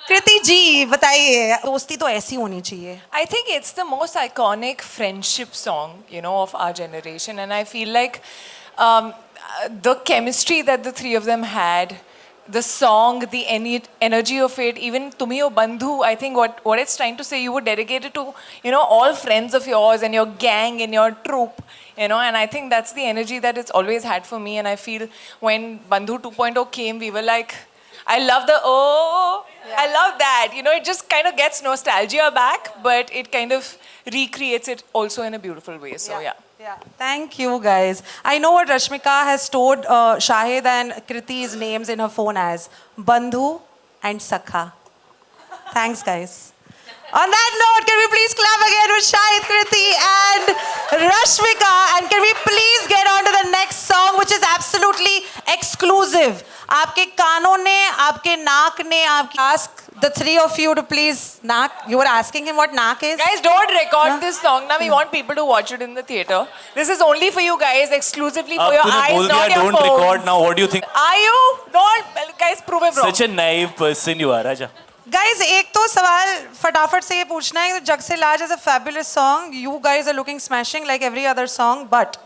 कृति जी बताइए, दोस्ती तो ऐसी होनी चाहिए. I think it's the most iconic friendship song, you know, of our generation, and I feel like the chemistry that the three of them had, the song, the energy of it, even Tumi Ho Bandhu, I think what it's trying to say, you were dedicated to, you know, all friends of yours and your gang and your troop, you know, and I think that's the energy that it's always had for me, and I feel when Bandhu 2.0 came, we were like, I love the I love that. You know, it just kind of gets nostalgia back, but it kind of recreates it also in a beautiful way. So yeah. Yeah. Thank you guys. I know what Rashmika has stored Shahid and Kriti's names in her phone as Bandhu and Sakha. Thanks guys. On that note, can we please clap again with Shahid, Kriti and Rashmika, and can we please get on to the next song, which is absolutely exclusive. आपके कानों ने, आपके नाक ने, आपकी ask the three of you to please naak. You were asking him what naak is. Guys, don't record this song now. We want people to watch it in the theater. This is only for you guys, exclusively for your eyes, not your don't phones. record now. What do you think? Are you? Don't, guys, prove it wrong. Such a naive person you are, Raja. Guys, एक तो सवाल फटाफट से ये पूछना है, जग से लाज is a fabulous song. You guys are looking smashing like every other song, but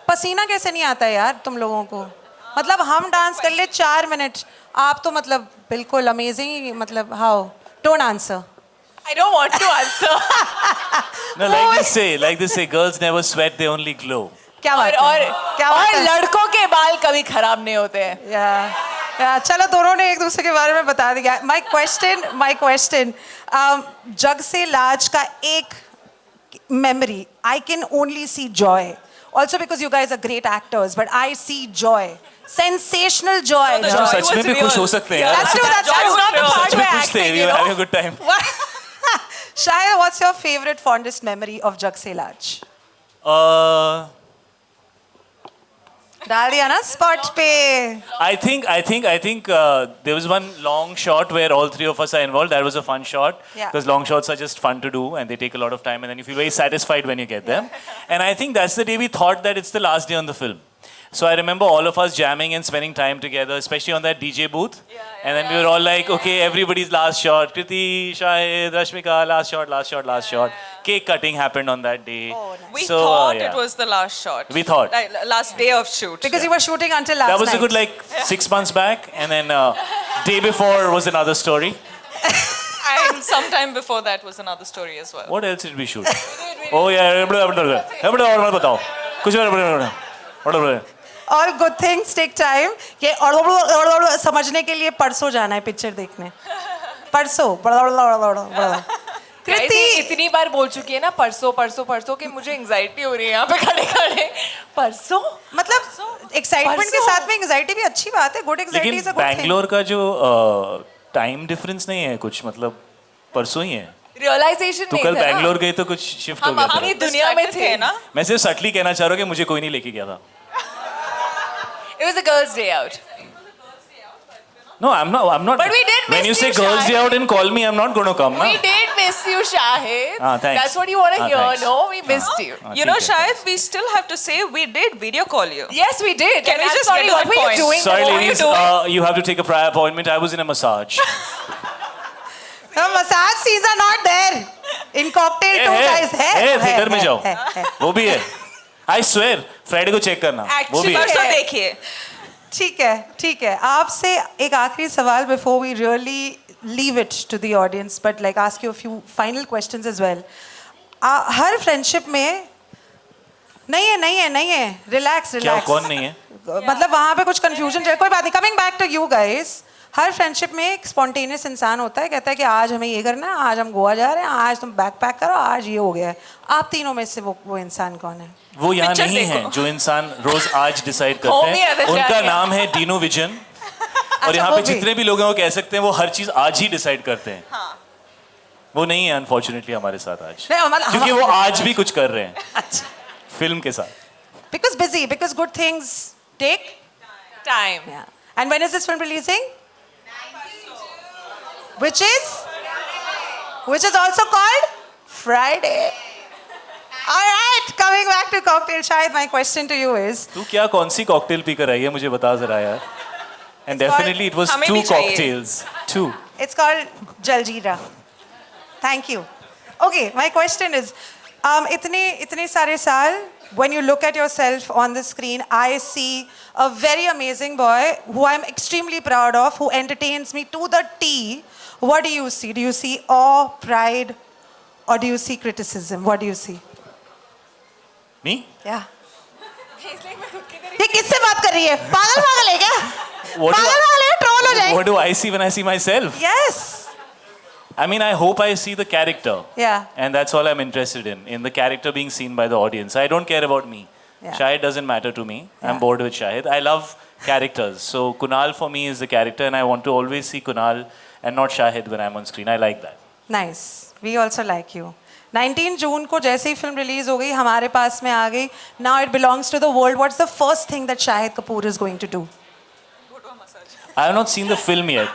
पसीना कैसे नहीं आता है यार तुम लोगों को? मतलब हम डांस कर ले 4 मिनट, आप तो मतलब बिल्कुल अमेजिंग, मतलब how? Don't answer. I don't want to answer. No, like they say, girls never sweat, they only glow. क्या बात है? क्या बात और है? लड़कों के बाल कभी खराब नहीं होते हैं. या चलो दोनों ने एक दूसरे के बारे में बता दिया. My question, जग से लाज का एक memory. I can only see joy. Also because you guys are great actors, but I see joy. Sensational joy. No, हम सच में भी खुश हो सकते हैं यार. That's true. That's not the part सच में where खुश थे. acting, We you were know. having a good time. Shahid, what's your favorite fondest memory of जग से लाज? डाल दिया ना spot पे. I think there was one long shot where all three of us are involved. That was a fun shot because long shots are just fun to do and they take a lot of time and then you feel very satisfied when you get them. And I think that's the day we thought that it's the last day on the film. So I remember all of us jamming and spending time together, especially on that DJ booth. And then we were all like, okay, everybody's last shot. Kriti, Shahid, Rashmika, last shot. Cake cutting happened on that day. Oh, nice. We thought it was the last shot. We thought. Like, last day of shoot. Because you were shooting until last night. That was a good 6 months back. And then day before was another story. And sometime before that was another story as well. What else did we shoot? Oh yeah, All good things take time. ये समझने के लिए परसों जाना है picture देखने. परसों. कृति इतनी बार बोल चुकी है ना परसों कि मुझे एंजाइटी हो रही है यहाँ पे खड़े परसों. मतलब एक्साइटमेंट के साथ में एंजाइटी भी अच्छी बात है. Good anxiety is a good thing. Bangalore का जो टाइम डिफरेंस नहीं है कुछ, मतलब परसों ही है. रियलाइजेशन तो कल बैंगलोर गए तो कुछ शिफ्ट हो गया था. हम दुनिया में थे ना. मैं सिर्फ सटली कहना चाह रहा हूँ कि मुझे कोई नहीं लेके गया था. It was a girls' day out. No, I'm not. But we did miss when you say you, girls' day Shahid. out and call me, I'm not going to come. We did miss you, Shahid. Thanks. That's what you want to hear. Thanks. No, we missed you. You know, Shahid, we still have to say we did video call you. Yes, we did. Can we I'm just sorry, get to what that were you point? doing? Sorry, What were you ladies. doing? You have to take a prior appointment. I was in a massage. The massage scenes are not there. In Cocktail 2 guys है. Theatre में जाओ. वो भी है. I swear. Friday को check करना. वो भी है. परसों देखिए. ठीक है. आपसे एक आखिरी सवाल before we really leave it to the audience, but like ask you a few final questions as well. Her friendship में नहीं है. Relax. क्या कौन नहीं है? मतलब वहाँ पे कुछ confusion है. कोई बात नहीं. Coming back to you guys. Her friendship में एक स्पॉन्टेनियस इंसान होता है, कहता है कि आज हमें ये करना है, आज हम गोवा जा रहे हैं, आज तुम बैग पैक करो, आज ये हो गया है. आप तीनों में से वो इंसान कौन है? वो यहाँ नहीं है जो इंसान रोज आज डिसाइड करते हैं. उनका नाम है डीनो विजन. और यहाँ पे जितने भी लोग हैं वो कह सकते हैं वो हर चीज आज ही डिसाइड करते हैं. वो नहीं है अनफॉर्चुनेटली हमारे साथ आज, क्योंकि वो आज भी कुछ कर रहे हैं फिल्म के साथ. Because good things take Time. Yeah. And when is this film releasing? Which is also called Friday. All right, coming back to cocktail. Shahid, my question to you is, तू क्या कौन सी कॉकटेल पी कर आई है मुझे बता जरा यार. And definitely it was 2 cocktails. 2. It's called Jaljeera. Thank you. Okay, my question is, itne sare saal, when you look at yourself on the screen, I see a very amazing boy who I'm extremely proud of, who entertains me to the T. What do you see? Do you see awe, pride, or do you see criticism? What do you see? Me? Yeah. ये किससे बात कर रही है? पागल है क्या? पागल है, troll हो जाएगी. What do I see when I see myself? Yes. I mean, I hope I see the character. Yeah. And that's all I'm interested in the character being seen by the audience. I don't care about me. Yeah. Shahid doesn't matter to me. Yeah. I'm bored with Shahid. I love characters. So Kunal for me is the character, and I want to always see Kunal and not Shahid when I'm on screen. I like that. Nice. We also like you. 19 जून को जैसे ही film release हो गई हमारे पास में आ गई. Now it belongs to the world. What's the first thing that Shahid Kapoor is going to do? I have not seen the film yet.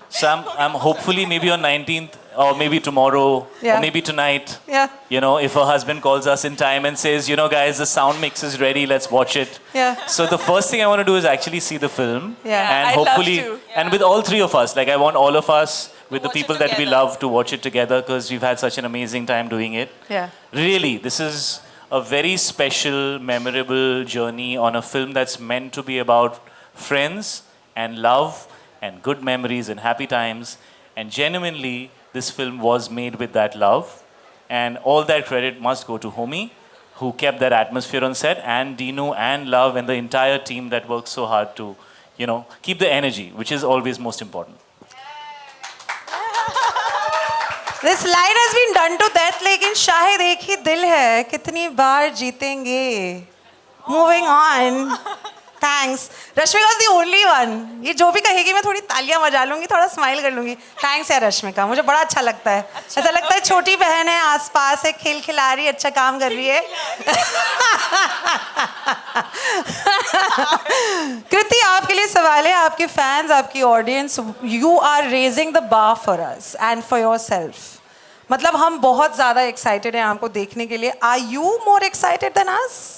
So I'm hopefully maybe on 19th or maybe tomorrow Yeah. or maybe tonight. Yeah. You know, if her husband calls us in time and says, you know, guys, the sound mix is ready, let's watch it. Yeah. So the first thing I want to do is actually see the film. Yeah. And I'd love hopefully, to. and with all three of us, like I want all of us, with the Watch it people that we together. love, to watch it together because we've had such an amazing time doing it. Yeah. Really, this is a very special, memorable journey on a film that's meant to be about friends and love and good memories and happy times. And genuinely, this film was made with that love. And all that credit must go to Homi, who kept that atmosphere on set, and Dinu and Love and the entire team that worked so hard to, you know, keep the energy, which is always most important. This line has been done to death, लेकिन शाहिद एक ही दिल है, कितनी बार जीतेंगे? Moving on. Thanks. Rashmika is the only one. ये जो भी कहेगी मैं थोड़ी तालियां बजा लूंगी, थोड़ा स्माइल कर लूंगी. Thanks यार रश्मिका, मुझे बड़ा अच्छा लगता है. ऐसा लगता है छोटी बहन है, आसपास है, खेल खिला रही है, अच्छा काम कर रही है. कृति आपके लिए सवाल है, आपके फैंस, आपकी audience, you are raising the bar for us and for yourself. मतलब हम बहुत ज़्यादा excited हैं आपको देखने के लिए. Are you more excited than us?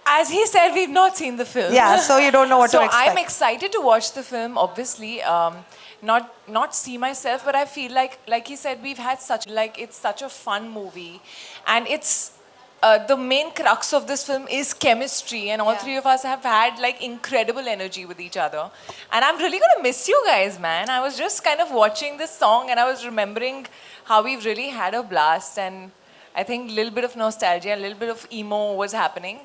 As he said, we've not seen the film. Yeah, so you don't know what So to expect. I'm excited to watch the film. Obviously, not see myself, but I feel like he said, we've had it's such a fun movie, and it's the main crux of this film is chemistry, and all three of us have had like incredible energy with each other, and I'm really gonna miss you guys, man. I was just kind of watching this song, and I was remembering how we've really had a blast, and I think a little bit of nostalgia, a little bit of emo was happening.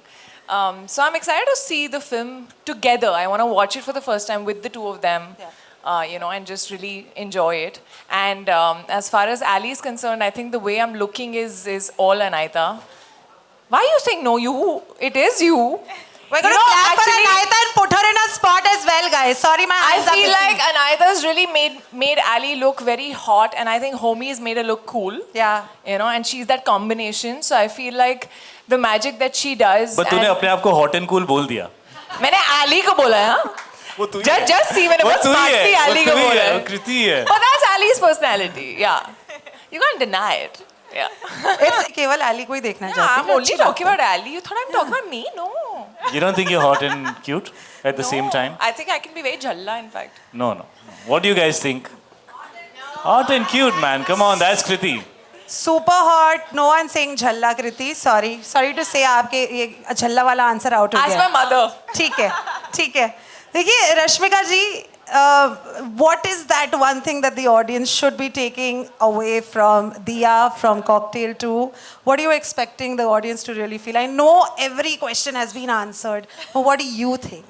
So I'm excited to see the film together. I want to watch it for the first time with the two of them, you know, and just really enjoy it. And as far as Ali is concerned, I think the way I'm looking is all Anaita. Why are you saying no? It is you. We're going to clap for Anaita and put her in a spot as well, guys. Sorry, my I eyes are feel busy. like Anaita's really made Ali look very hot, and I think Homi's made her look cool. Yeah. You know, and she's that combination. So I feel like the magic that she does. But तूने अपने आप को hot and cool बोल दिया. मैंने Ali को बोला है. वो तू ही है. Just see मैंने बहुत smartly Ali को बोला है. वो कृति है. But that's Ali's personality. Yeah. You can't deny it. Yeah. It's केवल Ali को ही देखना Yeah, चाहती I'm हूँ. only talking about Ali. You thought I'm talking about me? No. You don't think you're hot and cute at the same time? I think I can be very jhalla, in fact. No. What do you guys think? Hot and cute, man. Come on, that's Kriti. Super hot. No one saying झल्ला Kriti. Sorry to say आपके ये झल्ला वाला answer out हो Ask गया. my mother. ठीक है. देखिए रश्मिका जी, what is that one thing that the audience should be taking away from Diya, from Cocktail 2? What are you expecting the audience to really feel? I know every question has been answered, but what do you think?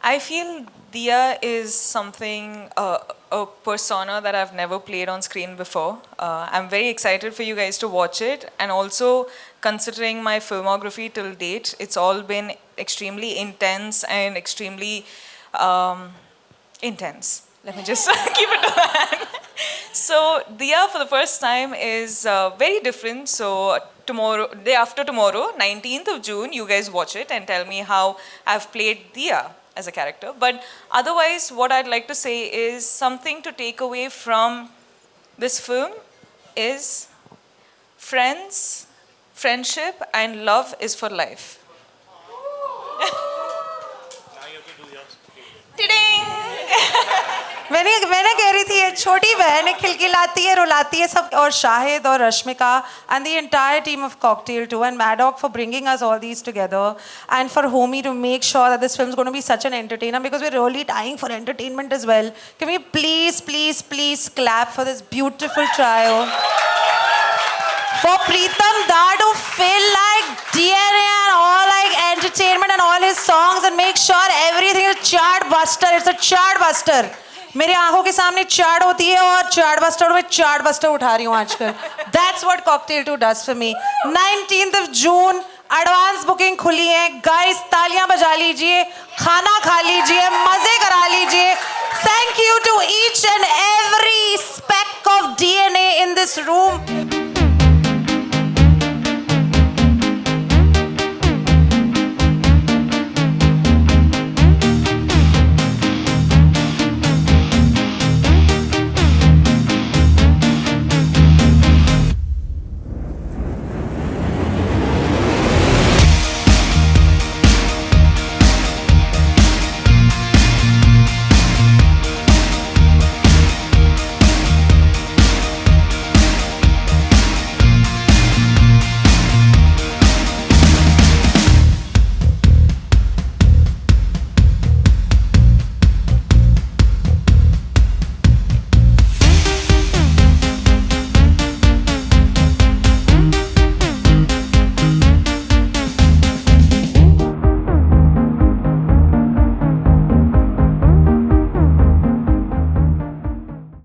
I feel Diya is something, a persona that I've never played on screen before. I'm very excited for you guys to watch it. And also, considering my filmography till date, it's all been extremely intense and extremally intense. Let me just keep it to that. So, Diya for the first time is very different. So, day after tomorrow, 19th of June, you guys watch it and tell me how I've played Diya as a character. But otherwise, what I'd like to say is something to take away from this film is friendship and love is for life. Ding! मैंने कह रही थी ये छोटी बहन है, खिलखिलाती है, रुलाती है सब. और शाहिद और Rashmika and the entire team of Cocktail too, and Maddock for bringing us all these together, and for Homie to make sure that this film is going to be such an entertainer, because we're really dying for entertainment as well. Can we please clap for this beautiful trio? For Pritam Da to fill like DNA and all like entertainment and all his songs and make sure everything is chart buster. It's a chart buster. मेरी आंखों के सामने chart होती है और chart buster में chart buster उठा रही हूँ आजकल. That's what Cocktail 2 does for me. 19th of June, advance booking खुली है. गाइस तालियां बजा लीजिए, खाना खा लीजिए, मजे करा लीजिए. Thank you to each and every